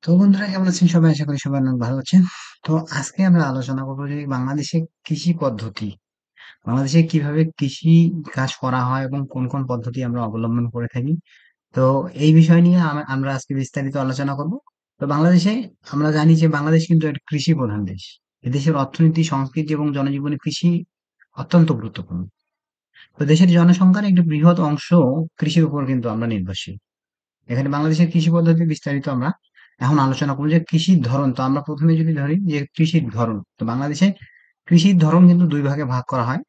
তো বন্ধুরা কেমন আছেন সবাই? আশা করি সবাই অনেক ভালো আছেন। তো আজকে আমরা আলোচনা করবো যে বাংলাদেশে কৃষি পদ্ধতি, বাংলাদেশে কিভাবে কৃষি কাজ করা হয় এবং কোন কোন পদ্ধতি আমরা অবলম্বন করে থাকি। তো এই বিষয় নিয়ে আমরা আজকে বিস্তারিত আলোচনা করব। তো বাংলাদেশে আমরা জানি যে বাংলাদেশ কিন্তু একটা কৃষি প্রধান দেশ। এদেশের অর্থনীতি, সংস্কৃতি এবং জনজীবনে কৃষি অত্যন্ত গুরুত্বপূর্ণ। তো দেশের জনসংখ্যার একটি বৃহৎ অংশ কৃষির উপর কিন্তু আমরা নির্ভরশীল। এখানে বাংলাদেশের কৃষি পদ্ধতি বিস্তারিত আমরা এখন আলোচনা করবো যে কৃষির ধরন। তো আমরা প্রথমে যদি ধরি যে কৃষির ধরন, তো বাংলাদেশে কৃষির ধরন কিন্তু দুই ভাগে ভাগ করা হয়।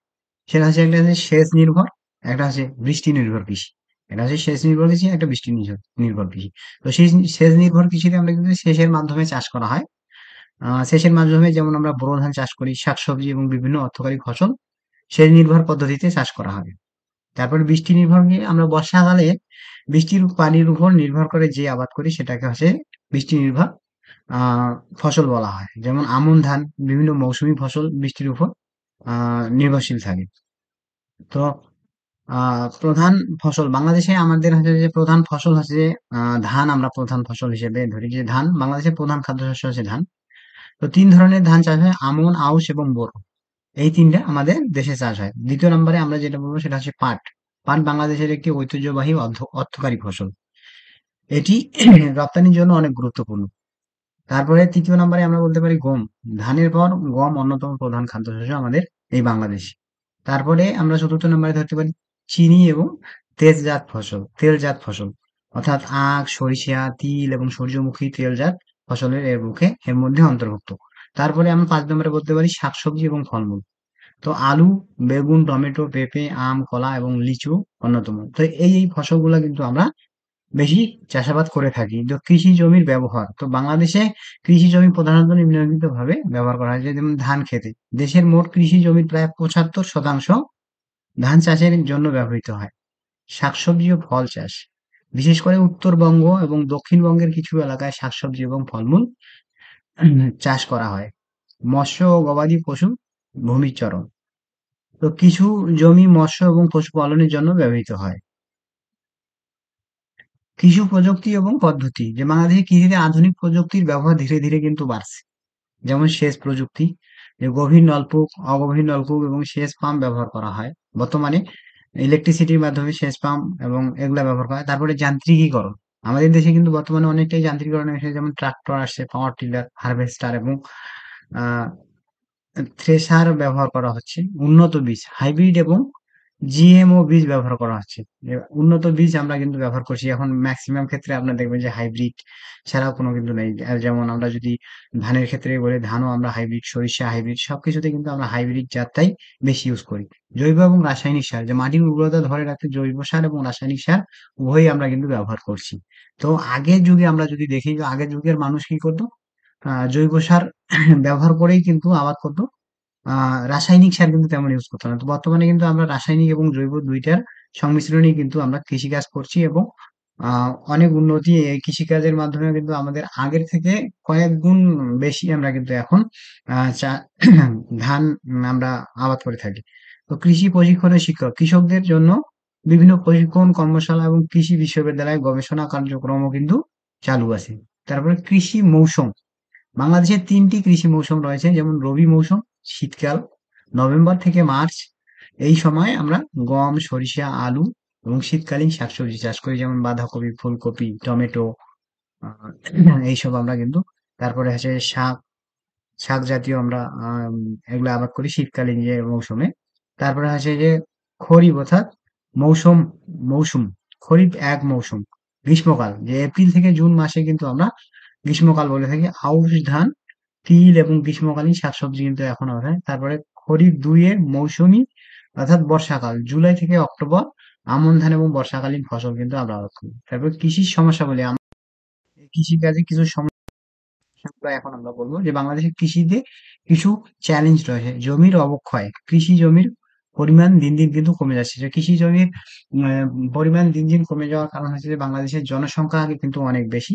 সেটা হচ্ছে একটা হচ্ছে সেচ নির্ভর, একটা হচ্ছে বৃষ্টি নির্ভর কৃষি। এটা হচ্ছে সেচ নির্ভর কৃষি, একটা বৃষ্টি নির্ভর নির্ভর কৃষি। তো সেই সেচ নির্ভর কৃষিতে আমরা কিন্তু সেচের মাধ্যমে চাষ করা হয়। সেচের মাধ্যমে যেমন আমরা বোরো ধান চাষ করি, শাকসবজি এবং বিভিন্ন অর্থকরী ফসল সেচ নির্ভর পদ্ধতিতে চাষ করা হয়। তারপরে বৃষ্টি নির্ভর নিয়ে আমরা বর্ষাকালে বৃষ্টির পানির উপর নির্ভর করে যে আবাদ করি সেটাকে হচ্ছে বৃষ্টি নির্ভর ফসল বলা হয়। যেমন আমন ধান, বিভিন্ন মৌসুমী ফসল বৃষ্টির উপর নির্ভরশীল থাকে। তো প্রধান ফসল বাংলাদেশে আমাদের হচ্ছে যে প্রধান ফসল হচ্ছে যে ধান। আমরা প্রধান ফসল হিসেবে ধরি যে ধান, বাংলাদেশের প্রধান খাদ্যশস্য হচ্ছে ধান। তো তিন ধরনের ধান চাষ হয়: আমন, আউশ এবং বোরো। এই তিনটা আমাদের দেশে চাষ হয়। দ্বিতীয় নম্বরে আমরা যেটা বলবো সেটা হচ্ছে পাট। পাট বাংলাদেশের একটি ঐতিহ্যবাহী অর্থকারী ফসল। এটি রপ্তানির জন্য অনেক গুরুত্বপূর্ণ। তারপরে তৃতীয় নম্বরে আমরা বলতে পারি গম। ধানের পর গম অন্যতম প্রধান খাদ্যশস্য আমাদের এই বাংলাদেশে। তারপরে আমরা চতুর্থ নম্বরে ধরতে পারি চিনি এবং তেলজাত ফসল, অর্থাৎ আখ, সরিষা, তিল এবং সূর্যমুখী তেলজাত ফসলের এর মধ্যে অন্তর্ভুক্ত। তারপরে আমরা পাঁচ নম্বরে বলতে পারি শাকসবজি এবং ফলমূল। তো আলু, বেগুন, টমেটো, পেঁপে, আম, কলা এবং লিচু অন্যতম। তো এই ফসলগুলো কিন্তু আমরা বেশি চাষাবাদ করে থাকি। তো কৃষি জমির ব্যবহার, তো বাংলাদেশে কৃষি জমি প্রধানত নিম্নলিখিত ভাবে ব্যবহার করা হয়। যেমন ধান খেতে দেশের মোট কৃষি জমির প্রায় ৭৫% ধান চাষের জন্য ব্যবহৃত হয়। শাকসবজি ও ফল চাষ, বিশেষ করে উত্তরবঙ্গ এবং দক্ষিণবঙ্গের কিছু এলাকায় শাকসবজি এবং ফলমূল চাষ করা হয়। মৎস্য ও গবাদি পশু ভূমিচরণ, তো কিছু জমি মৎস্য এবং পশুপালনের জন্য ব্যবহৃত হয়। কৃষি প্রযুক্তি এবং পদ্ধতি, যে বাংলাদেশে কৃষিতে আধুনিক প্রযুক্তির ব্যবহার ধীরে ধীরে কিন্তু বাড়ছে। যেমন সেচ প্রযুক্তি, যে গভীর নলকূপ, অগভীর নলকূপ এবং সেচ পাম্প ব্যবহার করা হয় বর্তমানে। ইলেকট্রিসিটির মাধ্যমে সেচ পাম্প এবং এগুলা ব্যবহার করা হয়। তারপরে যান্ত্রিকীকরণ, আমাদের দেশে কিন্তু বর্তমানে অনেকটাই যান্ত্রিকরণ এসেছে। যেমন ট্রাক্টর আসছে, পাওয়ার টিলার, হারভেস্টার এবং আহ থ্রেশার ব্যবহার করা হচ্ছে। উন্নত বীজ, হাইব্রিড এবং জিএমও বীজ ব্যবহার করা হচ্ছে। উন্নত বীজ আমরা কিন্তু ব্যবহার করছি এখন ম্যাক্সিমাম ক্ষেত্রে। আপনার দেখবেন যে হাইব্রিড ছাড়াও কোনো কিন্তু নেই। যেমন আমরা যদি ধানের ক্ষেত্রে বলি, ধানও আমরা হাইব্রিড, সরিষা হাইব্রিড, সবকিছুতে কিন্তু আমরা হাইব্রিড জাতটাই বেশি ইউজ করি। জৈব এবং রাসায়নিক সার, যে মাটির উর্বরতা ধরে রাখতে জৈব সার এবং রাসায়নিক সার উভয়ই আমরা কিন্তু ব্যবহার করছি। তো আগের যুগে আমরা যদি দেখি, যে আগের যুগের মানুষ কি করতো, জৈব সার ব্যবহার করেই কিন্তু আবাদ করতো। রাসায়নিক সার কিন্তু তেমন ইউজ করতো না। তো বর্তমানে কিন্তু আমরা রাসায়নিক এবং জৈব দুইটার সংমিশ্রণেই কিন্তু আমরা কৃষিকাজ করছি এবং অনেক উন্নতি এই কৃষিকাজের মাধ্যমে কিন্তু আমাদের আগের থেকে কয়েক গুণ বেশি আমরা কিন্তু এখন ধান আমরা আবাদ করে থাকি। তো কৃষি প্রশিক্ষণের শিক্ষক, কৃষকদের জন্য বিভিন্ন প্রশিক্ষণ কর্মশালা এবং কৃষি বিশ্ববিদ্যালয় গবেষণা কার্যক্রমও কিন্তু চালু আছে। তারপরে কৃষি মৌসুম, বাংলাদেশে ৩টি কৃষি মৌসুম রয়েছে। যেমন রবি মৌসুম, শীতকাল, নভেম্বর থেকে মার্চ। এই সময় আমরা গম, সরিষা, আলু এবং শীতকালীন শাকসবজি চাষ করি। যেমন বাঁধাকপি, ফুলকপি, টমেটো, এইসব আমরা কিন্তু। তারপরে আছে শাক, শাক জাতীয় আমরা এগুলো আবাদ করি শীতকালীন যে মৌসুমে। তারপরে আছে যে খরিফ, অর্থাৎ মৌসুম মৌসুম খরিফ এক মৌসুম। গ্রীষ্মকাল, যে এপ্রিল থেকে জুন মাসে কিন্তু আমরা গ্রীষ্মকাল বলে থাকি। আউশ ধান, তিল এবং গ্রীষ্মকালীন শাকসবজি কিন্তু এখন হয়। তারপরে খরিফ দুই এর মৌসুমী, অর্থাৎ বর্ষাকাল, জুলাই থেকে অক্টোবর। আমন ধান এবং বর্ষাকালীন ফসল কিন্তু আমরা আবাদ করি। তারপর কৃষির সমস্যা বলি, কৃষি কাজে কিছু সমস্যা এখন আমরা বলবো যে বাংলাদেশের কৃষিতে কিছু চ্যালেঞ্জ রয়েছে। জমির অবক্ষয়, কৃষি জমির পরিমাণ দিন দিন কিন্তু কমে যাচ্ছে। যে কৃষি জমির পরিমাণ দিন দিন কমে যাওয়ার কারণ হচ্ছে যে বাংলাদেশের জনসংখ্যা আগে কিন্তু অনেক বেশি,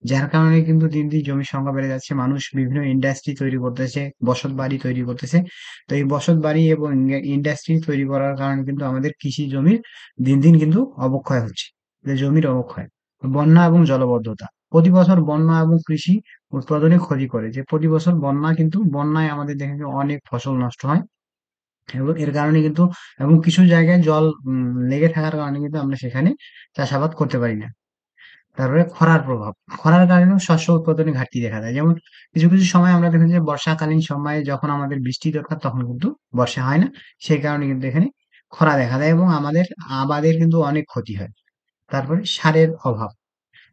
যার কারণে কিন্তু দিন দিন জমির সংখ্যা বেড়ে যাচ্ছে। মানুষ বিভিন্ন ইন্ডাস্ট্রি তৈরি করতেছে, বসত বাড়ি তৈরি করতেছে। তো এই বসত বাড়ি এবং ইন্ডাস্ট্রি তৈরি করার কারণে কিন্তু আমাদের কৃষি জমির দিন দিন কিন্তু অবক্ষয় হচ্ছে, যে জমির অবক্ষয়। বন্যা এবং জলবদ্ধতা, প্রতি বছর বন্যা এবং কৃষি উৎপাদনে ক্ষতি করে, যে প্রতি বছর বন্যা কিন্তু বন্যায় আমাদের দেখেন যে অনেক ফসল নষ্ট হয়, এবং এর কারণে কিন্তু এবং কিছু জায়গায় জল লেগে থাকার কারণে কিন্তু আমরা সেখানে চাষাবাদ করতে পারি না। তারপরে খরার প্রভাব, খরার কারণেও শস্য উৎপাদনে ঘাটতি দেখা যায়। যেমন কিছু কিছু সময় আমরা দেখেন যে বর্ষাকালীন সময়ে যখন আমাদের বৃষ্টি দরকার তখন কিন্তু বর্ষা হয় না, সেই কারণে কিন্তু এখানে খরা দেখা দেয় এবং আমাদের আবাদের কিন্তু অনেক ক্ষতি হয়। তারপরে সারের অভাব,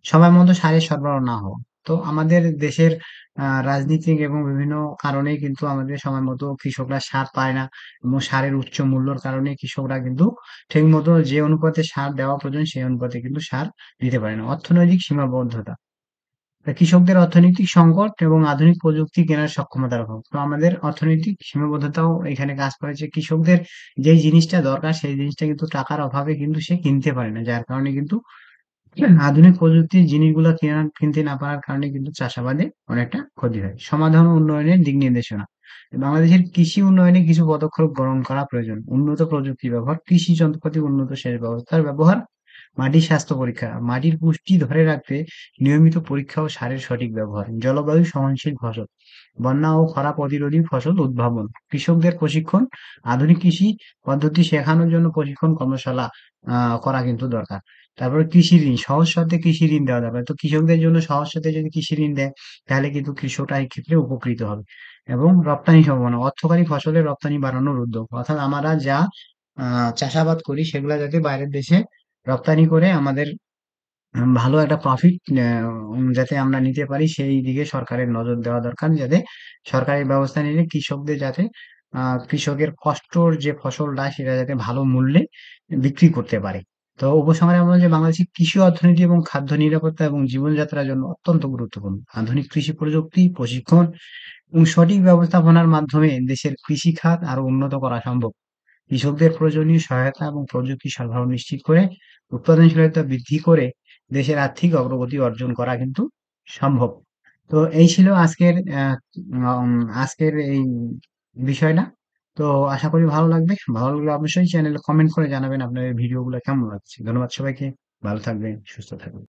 সময় মতো সারের সরবরাহ না হওয়া। তো আমাদের দেশের রাজনীতিক এবং বিভিন্ন কারণেই কিন্তু আমাদের সময় মতো কৃষকরা সার পায় না, এবং সারের উচ্চ মূল্যর কারণে কৃষকরা কিন্তু ঠিক মতো যে অনুপাতে সার দেওয়া প্রয়োজন সেই অনুপাতে কিন্তু সার দিতে পারে না। অর্থনৈতিক সীমাবদ্ধতা, তা কৃষকদের অর্থনৈতিক সংকট এবং আধুনিক প্রযুক্তি কেনার সক্ষমতার অভাব। তো আমাদের অর্থনৈতিক সীমাবদ্ধতাও এখানে কাজ করে, যে কৃষকদের যেই জিনিসটা দরকার সেই জিনিসটা কিন্তু টাকার অভাবে কিন্তু সে কিনতে পারে না, যার কারণে কিন্তু আধুনিক প্রযুক্তির জিনিসগুলো কিনতে না পারার কারণে কিন্তু চাষাবাদে অনেকটা ক্ষতি হয়। সমাধান ও উন্নয়নের দিক নির্দেশনা, বাংলাদেশের কৃষি উন্নয়নে কিছু পদক্ষেপ গ্রহণ করা প্রয়োজন। উন্নত প্রযুক্তি ব্যবহার, কৃষি যন্ত্রপাতি, উন্নত সেচ ব্যবস্থার ব্যবহার, মাটির স্বাস্থ্য পরীক্ষা, মাটির পুষ্টি ধরে রাখতে নিয়মিত পরীক্ষা ও সারের সঠিক ব্যবহার, জলবায়ু সহনশীল ফসল, বন্যা ও খরা প্রতিরোধী ফসল উদ্ভাবন, কৃষকদের প্রশিক্ষণ, আধুনিক কৃষি পদ্ধতি শেখানোর জন্য প্রশিক্ষণ কর্মশালা করা কিন্তু দরকার। তারপরে কৃষি ঋণ, সহজ শর্তে কৃষি ঋণ দেওয়া দরকার। তো কৃষকদের জন্য সহজ শর্তে যদি কৃষি ঋণ দেয় তাহলে কিন্তু কৃষকরা এই ক্ষেত্রে উপকৃত হবে। এবং রপ্তানি সম্ভাবনা, অর্থকরী ফসলের রপ্তানি বাড়ানোর উদ্যোগ, অর্থাৎ আমরা যা চাষাবাদ করি সেগুলা যাতে বাইরের দেশে রপ্তানি করে আমাদের ভালো একটা প্রফিট যাতে আমরা নিতে পারি সেই দিকে সরকারের নজর দেওয়া দরকার, যাতে সরকারি ব্যবস্থা নিলে কৃষকদের যাতে কৃষকের কষ্টর যে ফসলটা সেটা যাতে ভালো মূল্যে বিক্রি করতে পারে। তো উপসংহারে আমরা যে বাংলাদেশের কৃষি অর্থনীতি এবং খাদ্য নিরাপত্তা এবং জীবনযাত্রার জন্য অত্যন্ত গুরুত্বপূর্ণ। আধুনিক কৃষি প্রযুক্তি, প্রশিক্ষণ এবং সঠিক ব্যবস্থাপনার মাধ্যমে দেশের কৃষি খাত আরো উন্নত করা সম্ভব। কৃষকদের প্রয়োজনীয় সহায়তা এবং প্রযুক্তি সরবরাহ নিশ্চিত করে উৎপাদনশীলতা বৃদ্ধি করে দেশের আর্থিক অগ্রগতি অর্জন করা কিন্তু সম্ভব। তো এই ছিল আজকের এই বিষয়টা। তো আশা করি ভালো লাগবে। ভালো লাগলে অবশ্যই চ্যানেলে কমেন্ট করে জানাবেন আপনার এই ভিডিওগুলো কেমন লাগছে। ধন্যবাদ সবাইকে। ভালো থাকবেন, সুস্থ থাকবেন।